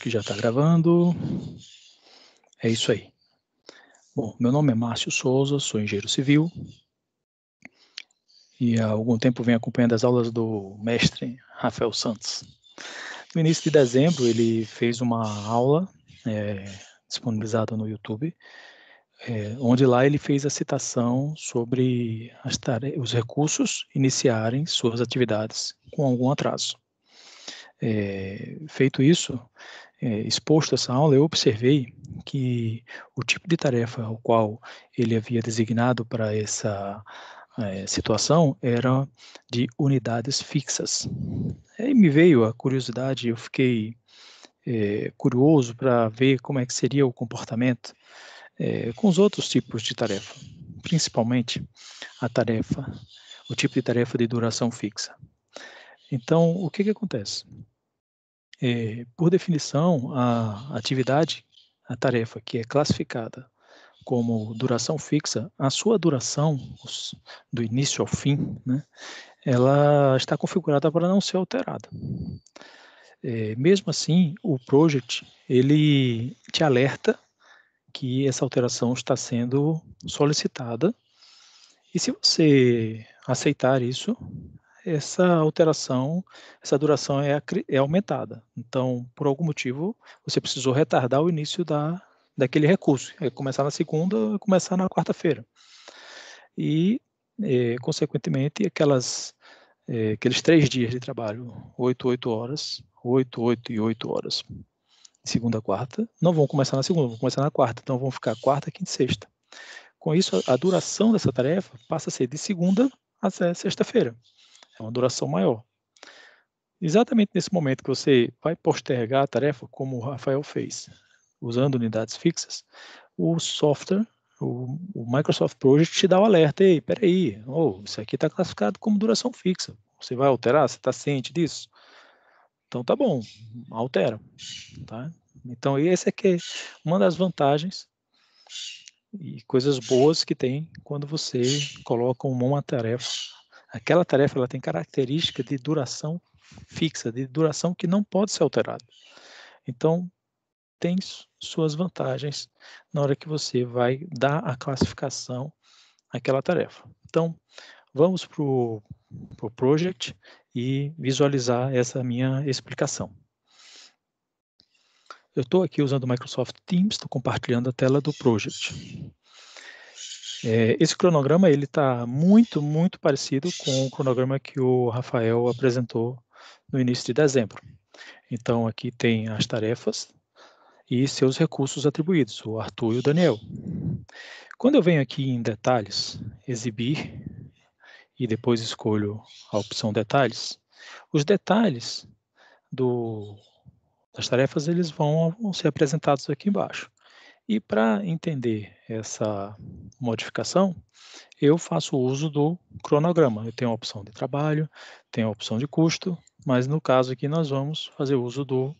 que já está gravando. É isso aí. Bom, meu nome é Márcio Souza, sou engenheiro civil e há algum tempo venho acompanhando as aulas do mestre Rafael Santos. No início de dezembro, ele fez uma aula disponibilizada no YouTube, onde lá ele fez a citação sobre os recursos iniciarem suas atividades com algum atraso. Feito isso, exposto essa aula, eu observei que o tipo de tarefa ao qual ele havia designado para essa situação era de unidades fixas. Aí me veio a curiosidade, eu fiquei curioso para ver como é que seria o comportamento com os outros tipos de tarefa, principalmente o tipo de tarefa de duração fixa. Então, o que acontece? Por definição, a atividade, a tarefa que é classificada como duração fixa, a sua duração, do início ao fim, né, ela está configurada para não ser alterada. Mesmo assim, o project, ele te alerta que essa alteração está sendo solicitada, e se você aceitar isso, essa alteração, essa duração é aumentada. Então, por algum motivo, você precisou retardar o início daquele recurso. Começar na segunda, começar na quarta-feira. E, consequentemente, aqueles 3 dias de trabalho, 8 horas, 8, 8 e 8 horas, segunda a quarta, não vão começar na segunda, vão começar na quarta. Então, vão ficar quarta, quinta e sexta. Com isso, a duração dessa tarefa passa a ser de segunda até sexta-feira. É uma duração maior. Exatamente nesse momento que você vai postergar a tarefa, como o Rafael fez, usando unidades fixas, o software, o Microsoft Project te dá o alerta. Ei, peraí, isso aqui está classificado como duração fixa. Você vai alterar? Você está ciente disso? Então tá bom, altera. Tá? Então essa aqui é uma das vantagens e coisas boas que tem quando você coloca uma tarefa. Aquela tarefa ela tem característica de duração fixa, de duração que não pode ser alterada. Então, tem suas vantagens na hora que você vai dar a classificação àquela tarefa. Então, vamos para o project e visualizar essa minha explicação. Eu estou aqui usando o Microsoft Teams, estou compartilhando a tela do project. Esse cronograma está muito, muito parecido com o cronograma que o Rafael apresentou no início de dezembro. Então, aqui tem as tarefas e seus recursos atribuídos, o Arthur e o Daniel. Quando eu venho aqui em detalhes, exibir, e depois escolho a opção detalhes, os detalhes das tarefas eles vão ser apresentados aqui embaixo. E para entender essa modificação, eu faço uso do cronograma. Eu tenho a opção de trabalho, tenho a opção de custo, mas no caso aqui nós vamos fazer uso do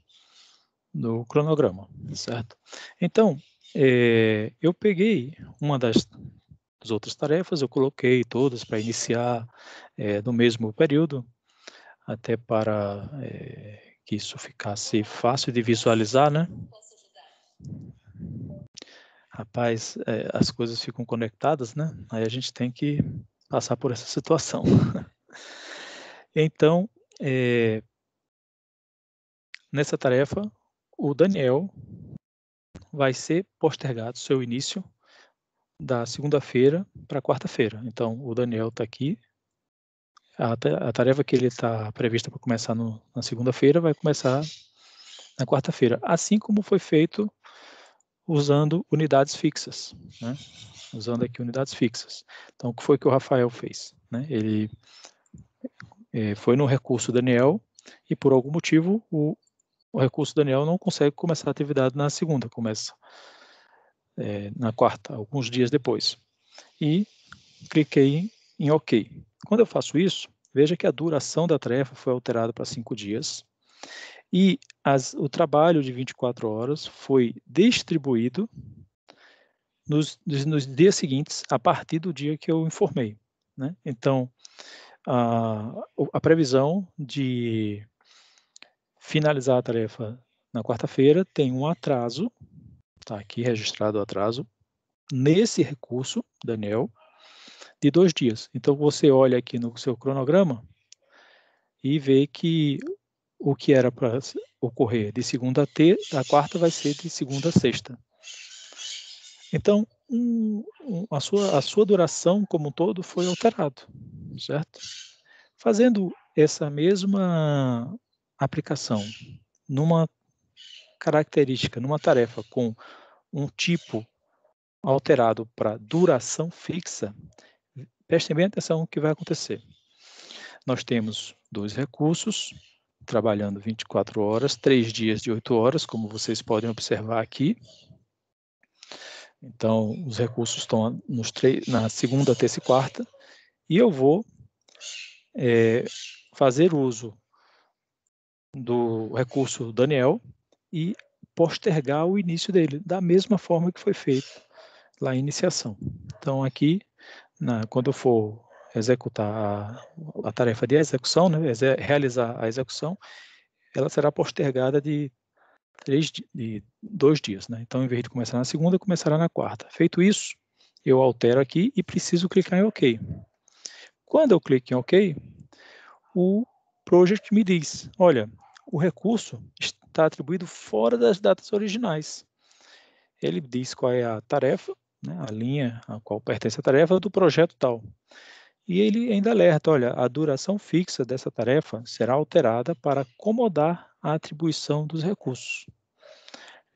cronograma, certo? Então, eu peguei uma das outras tarefas, eu coloquei todas para iniciar no mesmo período, até para que isso ficasse fácil de visualizar, né? Rapaz, as coisas ficam conectadas, né? Aí a gente tem que passar por essa situação. Então, nessa tarefa, o Daniel vai ser postergado seu início da segunda-feira para quarta-feira. Então, o Daniel está aqui. A tarefa que ele está prevista para começar na segunda-feira vai começar na quarta-feira, assim como foi feito usando unidades fixas, né? Usando aqui unidades fixas. Então, o que foi que o Rafael fez? Né? Ele foi no recurso Daniel e, por algum motivo, o recurso Daniel não consegue começar a atividade na segunda, começa na quarta, alguns dias depois. E cliquei em OK. Quando eu faço isso, veja que a duração da tarefa foi alterada para 5 dias e o trabalho de 24 horas foi distribuído nos dias seguintes, a partir do dia que eu informei. Né? Então, a previsão de finalizar a tarefa na quarta-feira tem um atraso, está aqui registrado o atraso, nesse recurso, Daniel, de 2 dias. Então, você olha aqui no seu cronograma e vê que o que era para ocorrer de segunda a quarta vai ser de segunda a sexta. Então, a sua duração como um todo foi alterado, certo? Fazendo essa mesma aplicação numa característica, numa tarefa com um tipo alterado para duração fixa, prestem bem atenção no que vai acontecer. Nós temos 2 recursos, trabalhando 24 horas, 3 dias de 8 horas, como vocês podem observar aqui. Então, os recursos estão na segunda, terça e quarta, e eu vou fazer uso do recurso Daniel e postergar o início dele, da mesma forma que foi feito lá em iniciação. Então, aqui, quando eu for executar a tarefa de execução, né, realizar a execução, ela será postergada de 2 dias. Né? Então, em vez de começar na segunda, começará na quarta. Feito isso, eu altero aqui e preciso clicar em OK. Quando eu clico em OK, o project me diz, olha, o recurso está atribuído fora das datas originais. Ele diz qual é a tarefa, né, a linha a qual pertence a tarefa do projeto tal. E ele ainda alerta, olha, a duração fixa dessa tarefa será alterada para acomodar a atribuição dos recursos.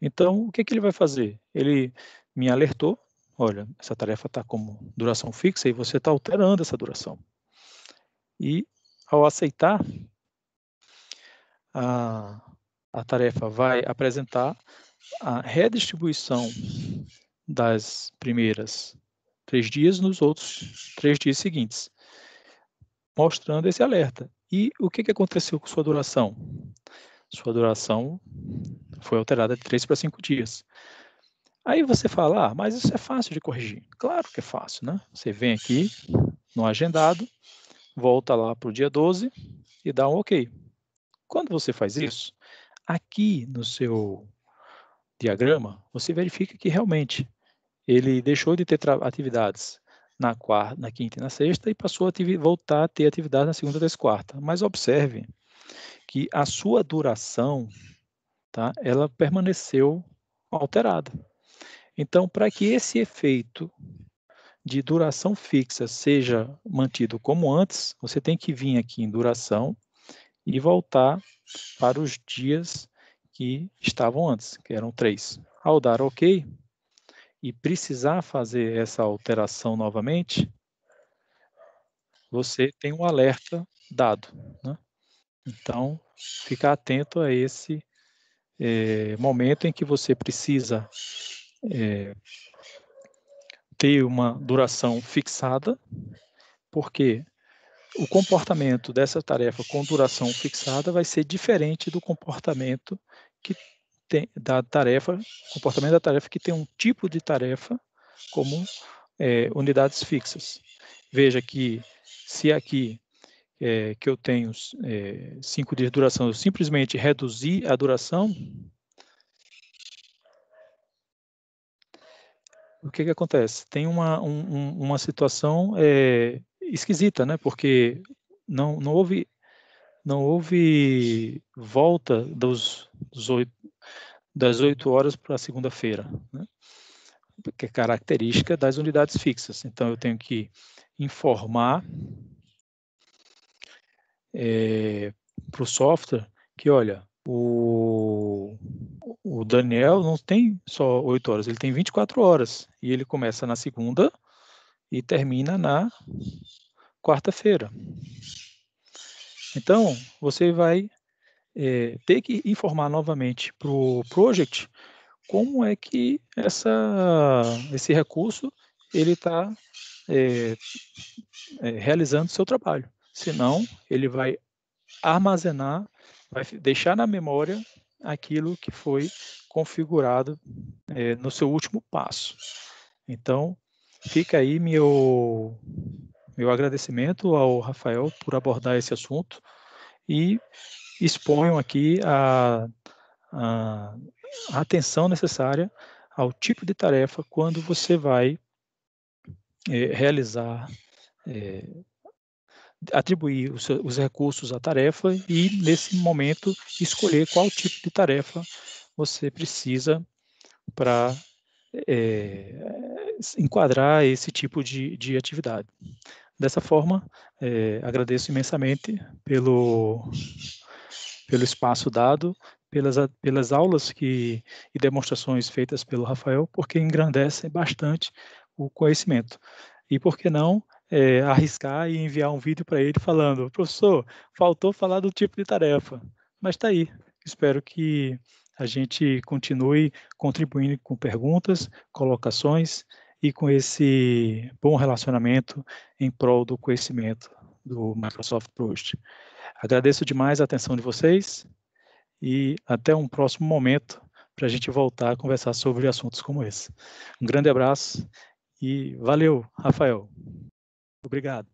Então, o que ele vai fazer? Ele me alertou, olha, essa tarefa está como duração fixa e você está alterando essa duração. E, ao aceitar, a tarefa vai apresentar a redistribuição das primeiras 3 dias nos outros 3 dias seguintes, mostrando esse alerta. E o que aconteceu com sua duração? Sua duração foi alterada de 3 para 5 dias. Aí você fala, mas isso é fácil de corrigir. Claro que é fácil, né? Você vem aqui no agendado, volta lá para o dia 12 e dá um OK. Quando você faz isso, aqui no seu diagrama, você verifica que realmente ele deixou de ter atividades na quarta, na quinta e na sexta e passou a voltar a ter atividade na segunda, terça e quarta. Mas observe que a sua duração, tá, ela permaneceu alterada. Então, para que esse efeito de duração fixa seja mantido como antes, você tem que vir aqui em duração e voltar para os dias que estavam antes, que eram 3. Ao dar OK e precisar fazer essa alteração novamente, você tem um alerta dado, né? Então, ficar atento a esse momento em que você precisa ter uma duração fixada, porque o comportamento dessa tarefa com duração fixada vai ser diferente do comportamento da tarefa que tem um tipo de tarefa como unidades fixas. Veja que se aqui que eu tenho 5 dias de duração, eu simplesmente reduzir a duração, o que acontece? Tem uma situação esquisita, né? Porque não houve volta das 8 horas para a segunda-feira, né? Que é característica das unidades fixas. Então, eu tenho que informar para o software que, olha, o Daniel não tem só 8 horas, ele tem 24 horas. E ele começa na segunda e termina na quarta-feira. Então, você vai ter que informar novamente para o project como é que esse recurso ele está realizando o seu trabalho. Senão, ele vai armazenar, vai deixar na memória aquilo que foi configurado no seu último passo. Então, fica aí meu agradecimento ao Rafael por abordar esse assunto e exponho aqui a atenção necessária ao tipo de tarefa quando você vai realizar, atribuir os recursos à tarefa e, nesse momento, escolher qual tipo de tarefa você precisa para enquadrar esse tipo de atividade. Dessa forma, agradeço imensamente pelo espaço dado, pelas aulas e demonstrações feitas pelo Rafael, porque engrandecem bastante o conhecimento. E por que não arriscar e enviar um vídeo para ele falando: professor, faltou falar do tipo de tarefa, mas está aí. Espero que a gente continue contribuindo com perguntas, colocações e com esse bom relacionamento em prol do conhecimento do Microsoft Project. Agradeço demais a atenção de vocês e até um próximo momento para a gente voltar a conversar sobre assuntos como esse. Um grande abraço e valeu, Rafael. Obrigado.